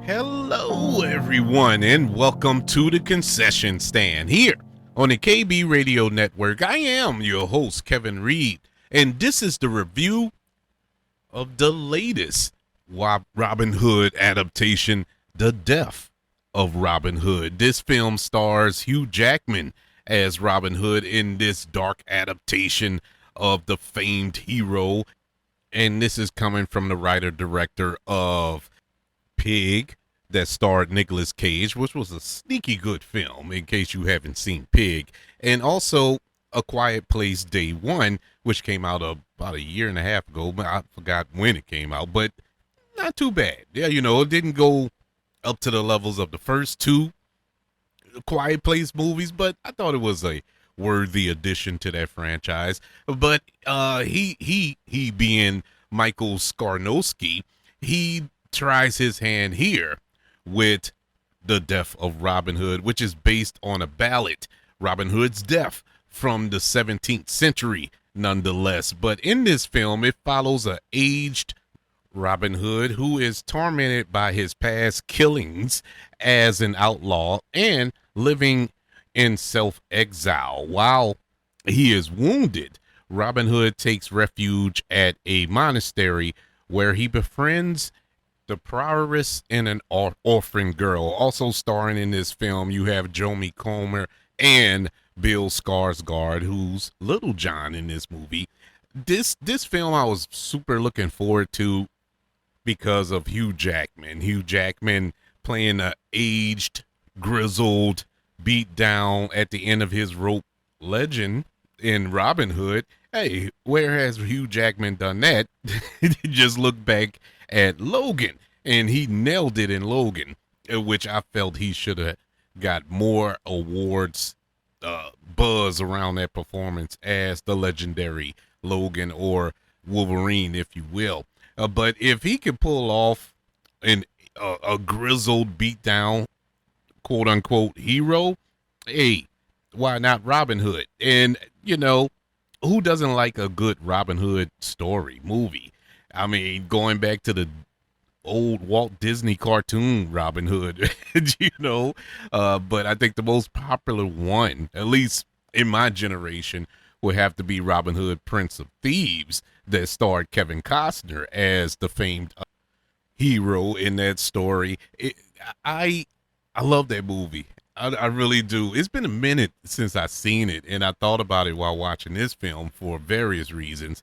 Hello, everyone, and welcome to the concession stand here on the KB Radio Network. I am your host, Kevin Reed, and this is the review of the latest Robin Hood adaptation, The Death of Robin Hood. This film stars Hugh Jackman as Robin Hood in this dark adaptation of the famed hero, and this is coming from the writer-director of Pig, that starred Nicolas Cage, which was a sneaky good film in case you haven't seen Pig, and also A Quiet Place Day One, which came out about a year and a half ago. I forgot when it came out, but not too bad. Yeah, it didn't go up to the levels of the first two Quiet Place movies, but I thought it was a worthy addition to that franchise. But he being Michael Skarnowski, he tries his hand here with The Death of Robin Hood, which is based on a ballad, Robin Hood's Death, from the 17th century, nonetheless. But in this film, it follows a aged Robin Hood who is tormented by his past killings as an outlaw and living in self-exile. While he is wounded, Robin Hood takes refuge at a monastery where he befriends the prioress and an orphan girl. Also starring in this film, you have Jodie Comer and Bill Skarsgård, who's Little John in this movie. This film I was super looking forward to because of Hugh Jackman. Hugh Jackman playing a aged, grizzled, beat down at the end of his rope legend in Robin Hood. Hey, where has Hugh Jackman done that? Just look back at Logan, and he nailed it in Logan, which I felt he should have got more awards buzz around that performance as the legendary Logan, or Wolverine, if you will. But if he could pull off a grizzled, beat down, quote unquote hero, hey, why not Robin Hood? And who doesn't like a good Robin Hood story movie? I mean, going back to the old Walt Disney cartoon Robin Hood, but I think the most popular one, at least in my generation, would have to be Robin Hood, Prince of Thieves, that starred Kevin Costner as the famed hero in that story. I love that movie. I really do. It's been a minute since I've seen it, and I thought about it while watching this film for various reasons.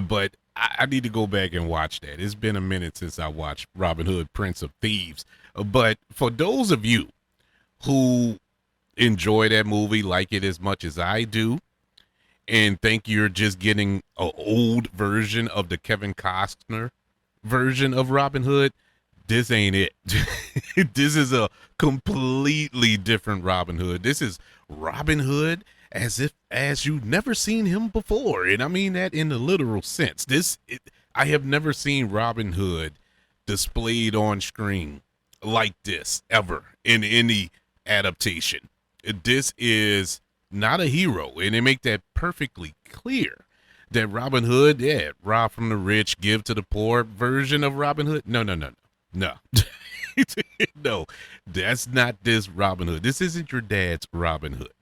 But I need to go back and watch that. It's been a minute since I watched Robin Hood, Prince of Thieves. But for those of you who enjoy that movie, like it as much as I do, and think you're just getting an old version of the Kevin Costner version of Robin Hood, this ain't it. This is a completely different Robin Hood. This is Robin Hood as you've never seen him before, and I mean that in the literal sense. I have never seen Robin Hood displayed on screen like this ever in any adaptation. This is not a hero, and they make that perfectly clear. That Robin Hood, yeah, rob from the rich, give to the poor version of Robin Hood. No. No, that's not this Robin Hood. This isn't your dad's Robin Hood.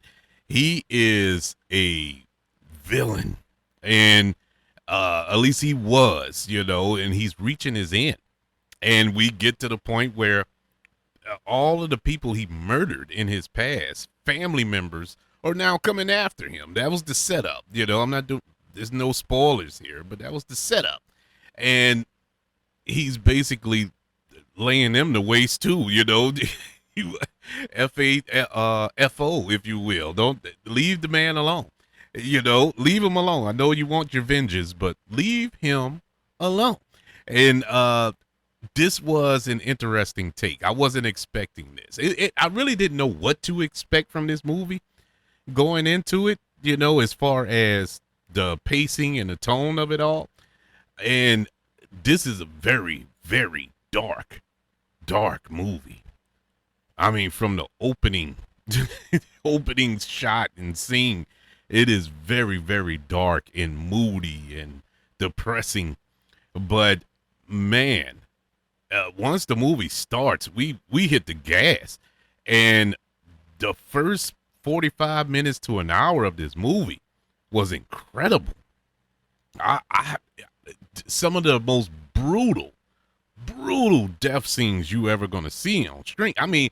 He is a villain, and at least he was, and he's reaching his end. And we get to the point where all of the people he murdered in his past, family members, are now coming after him. That was the setup. I'm not doing, there's no spoilers here, but that was the setup. And he's basically laying them to waste too, F-A-F-O, if you will. Don't leave the man alone. Leave him alone. I know you want your vengeance, but leave him alone. And this was an interesting take. I wasn't expecting this. I really didn't know what to expect from this movie going into it, as far as the pacing and the tone of it all. And this is a very, very dark movie. I mean, from the opening shot and scene, it is very, very dark and moody and depressing. But man, once the movie starts, we hit the gas, and the first 45 minutes to an hour of this movie was incredible. I some of the most brutal death scenes you ever gonna see on screen. I mean,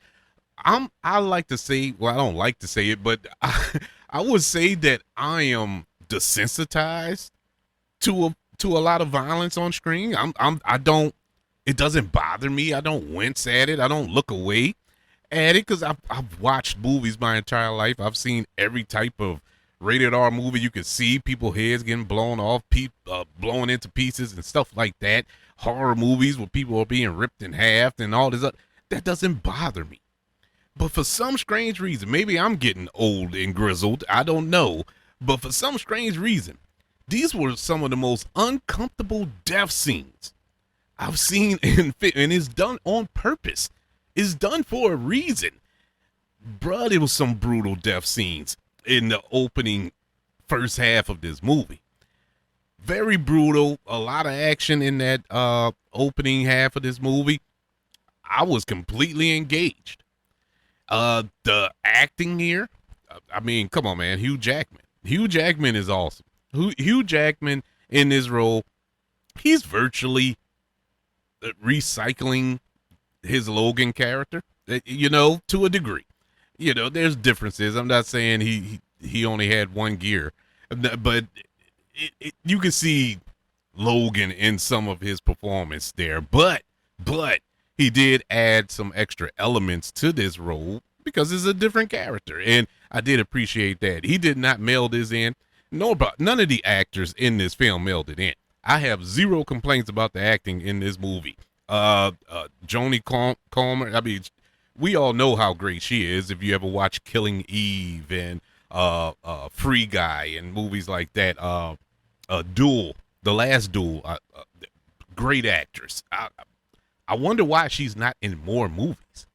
I like to say, well, I don't like to say it, but I would say that I am desensitized to a lot of violence on screen. I don't, it doesn't bother me. I don't wince at it. I don't look away at it because I've watched movies my entire life. I've seen every type of rated R movie you could see. People heads getting blown off, blown into pieces and stuff like that. Horror movies where people are being ripped in half and all this. That doesn't bother me. But for some strange reason, maybe I'm getting old and grizzled, I don't know. But for some strange reason, these were some of the most uncomfortable death scenes I've seen and it's done on purpose. It's done for a reason. Bruh, it was some brutal death scenes in the opening first half of this movie. Very brutal, a lot of action in that opening half of this movie. I was completely engaged. The acting here, I mean, come on, man. Hugh Jackman. Hugh Jackman is awesome. Hugh Jackman in this role, he's virtually recycling his Logan character, you know, to a degree. You know, there's differences. I'm not saying he only had one gear, but you can see Logan in some of his performance there. But he did add some extra elements to this role because it's a different character, and I did appreciate that. He did not mail this in. None of the actors in this film mailed it in. I have zero complaints about the acting in this movie. Joni Comer, I mean, we all know how great she is if you ever watch Killing Eve and Free Guy and movies like that. Duel, The Last Duel, great actress. I wonder why she's not in more movies.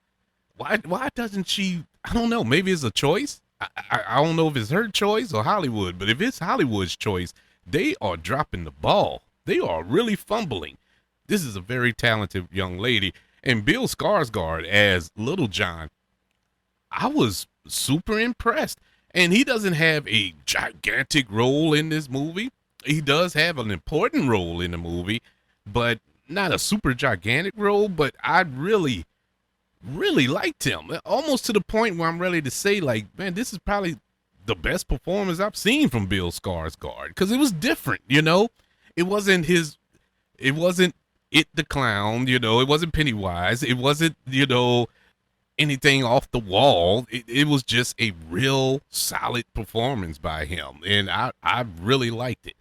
Why doesn't she? I don't know. Maybe it's a choice. I don't know if it's her choice or Hollywood, but if it's Hollywood's choice, they are dropping the ball. They are really fumbling. This is a very talented young lady. And Bill Skarsgård as Little John, I was super impressed. And he doesn't have a gigantic role in this movie. He does have an important role in the movie, but not a super gigantic role. But I really liked him, almost to the point where I'm ready to say, like, man, this is probably the best performance I've seen from Bill Skarsgård, because it was different, you know. It wasn't It the Clown, you know. It wasn't Pennywise. It wasn't, you know, anything off the wall. It was just a real solid performance by him, and I really liked it.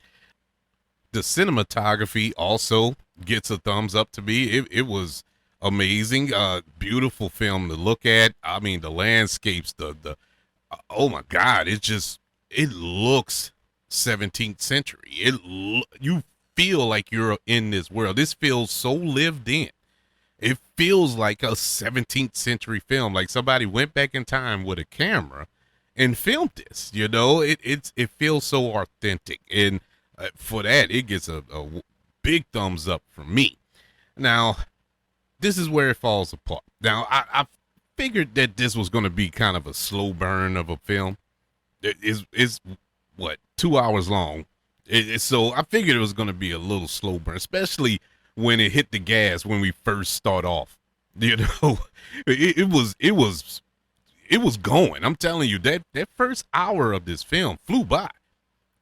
The cinematography also gets a thumbs up to me. It was amazing, beautiful film to look at. I mean, the landscapes, the oh my God, it looks 17th century. You feel like you're in this world. This feels so lived in. It feels like a 17th century film, like somebody went back in time with a camera and filmed this. You know, it feels so authentic, and for that, it gets a big thumbs up from me. Now, this is where it falls apart. Now, I figured that this was going to be kind of a slow burn of a film. It's what, 2 hours long. So I figured it was going to be a little slow burn, especially when it hit the gas when we first start off. You know, it was going. I'm telling you, that first hour of this film flew by.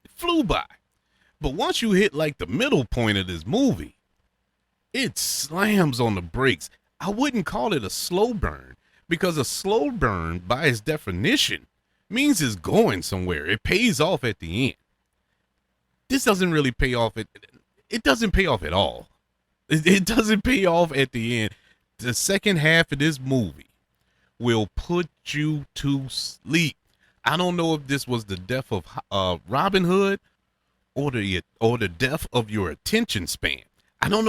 It flew by. But once you hit like the middle point of this movie, it slams on the brakes. I wouldn't call it a slow burn, because a slow burn, by its definition, means it's going somewhere. It pays off at the end. This doesn't really pay off. It doesn't pay off at all. It doesn't pay off at the end. The second half of this movie will put you to sleep. I don't know if this was the death of Robin Hood or the death of your attention span. I don't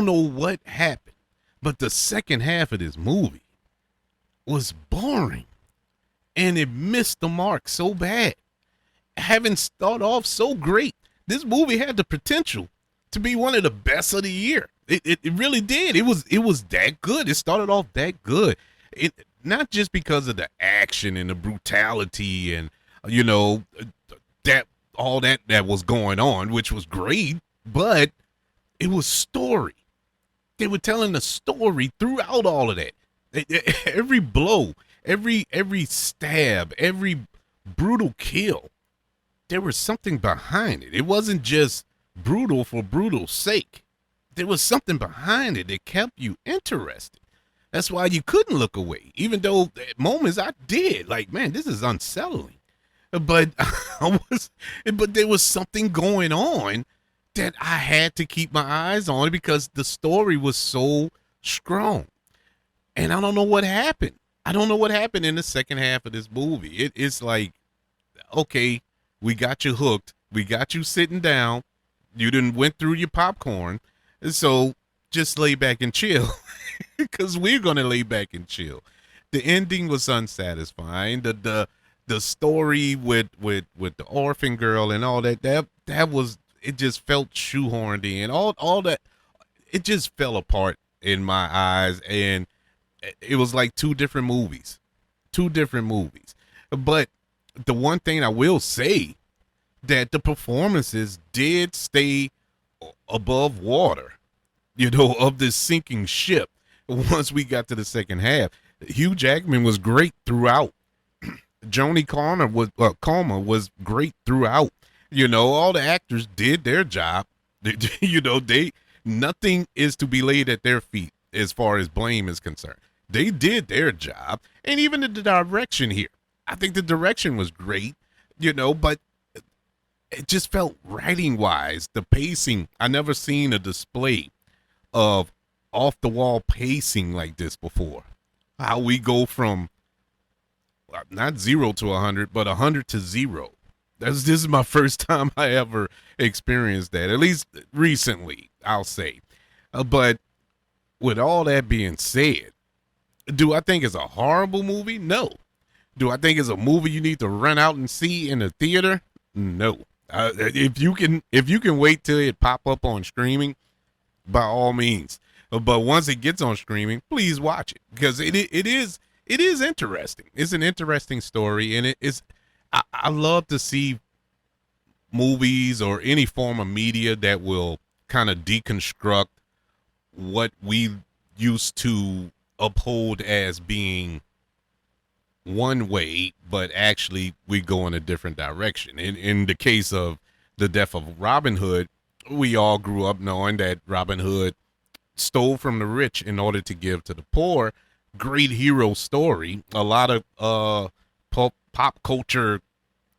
know what happened, but the second half of this movie was boring, and it missed the mark so bad. Having started off so great, this movie had the potential to be one of the best of the year. It really did. It was that good. It started off that good. It not just because of the action and the brutality and you know that all that was going on, which was great, but it was story. They were telling a story throughout all of that. Every blow, every stab, every brutal kill, there was something behind it. It wasn't just brutal for brutal's sake. There was something behind it that kept you interested. That's why you couldn't look away, even though at moments I did. Like, man, this is unsettling. But but there was something going on that I had to keep my eyes on because the story was so strong. And I don't know what happened. I don't know what happened in the second half of this movie. It's like, okay, we got you hooked. We got you sitting down. You done went through your popcorn. So just lay back and chill because we're going to lay back and chill. The ending was unsatisfying. The story with the orphan girl and all that was, it just felt shoehorned in. All that, it just fell apart in my eyes, and it was like two different movies. But the one thing I will say, that the performances did stay above water, of this sinking ship. Once we got to the second half, Hugh Jackman was great throughout. Joni Comer was great throughout. All the actors did their job. They nothing is to be laid at their feet as far as blame is concerned. They did their job, and even the direction here, I think the direction was great. But it just felt writing wise, the pacing. I never seen a display of off the wall pacing like this before. How we go from not 0 to 100, but 100 to 0. This is my first time I ever experienced that, at least recently, I'll say. But with all that being said, do I think it's a horrible movie? No. Do I think it's a movie you need to run out and see in a theater? No. If you can wait till it pop up on streaming, by all means. But once it gets on streaming, please watch it, because it is interesting. It's an interesting story, and I love to see movies or any form of media that will kind of deconstruct what we used to uphold as being one way, but actually we go in a different direction. In the case of the death of Robin Hood, we all grew up knowing that Robin Hood stole from the rich in order to give to the poor. Great hero story. A lot of pop culture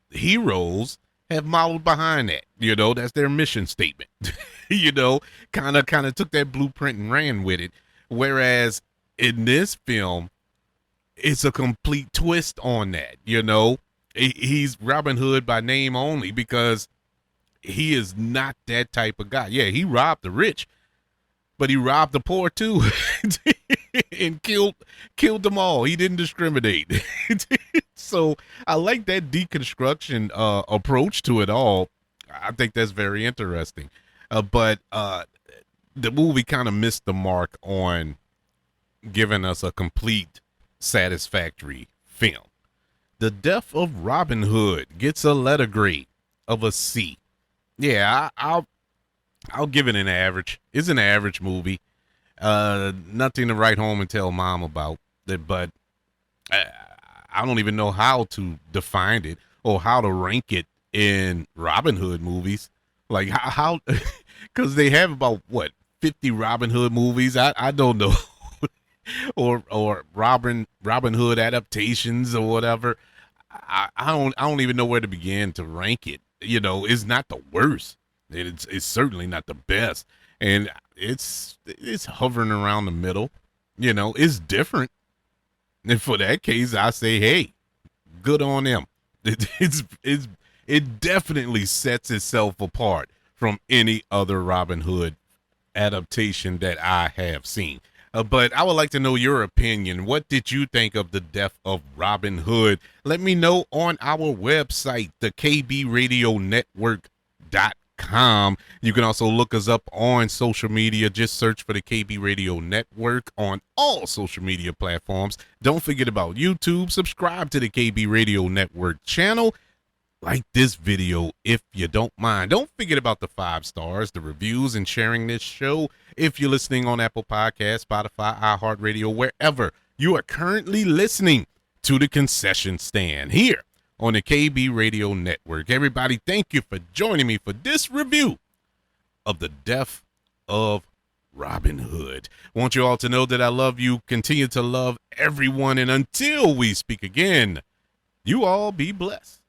heroes have modeled behind that. That's their mission statement. Kind of took that blueprint and ran with it. Whereas in this film, it's a complete twist on that. He's Robin Hood by name only, because he is not that type of guy. Yeah, he robbed the rich, but he robbed the poor too, and killed them all. He didn't discriminate. So I like that deconstruction approach to it all. I think that's very interesting. But the movie kind of missed the mark on giving us a complete, satisfactory film. The Death of Robin Hood gets a letter grade of a C. Yeah, I'll give it an average. It's an average movie. Nothing to write home and tell mom about. But I don't even know how to define it or how to rank it in Robin Hood movies. Like how because they have about 50 Robin Hood movies. I don't know. or Robin Hood adaptations or whatever. I don't even know where to begin to rank it. It's not the worst. It's certainly not the best, and it's hovering around the middle. It's different, and for that case, I say, hey, good on them. It definitely sets itself apart from any other Robin Hood adaptation that I have seen. But I would like to know your opinion. What did you think of the death of Robin Hood? Let me know on our website, the kbradionetwork.com. You can also look us up on social media. Just search for the KB Radio Network on all social media platforms. Don't forget about YouTube. Subscribe to the KB Radio Network channel. Like this video if you don't mind. Don't forget about the 5 stars, the reviews, and sharing this show. If you're listening on Apple Podcasts, Spotify, iHeartRadio, wherever you are currently listening to the Concession Stand here on the KB Radio Network. Everybody, thank you for joining me for this review of The Death of Robin Hood. I want you all to know that I love you. Continue to love everyone. And until we speak again, you all be blessed.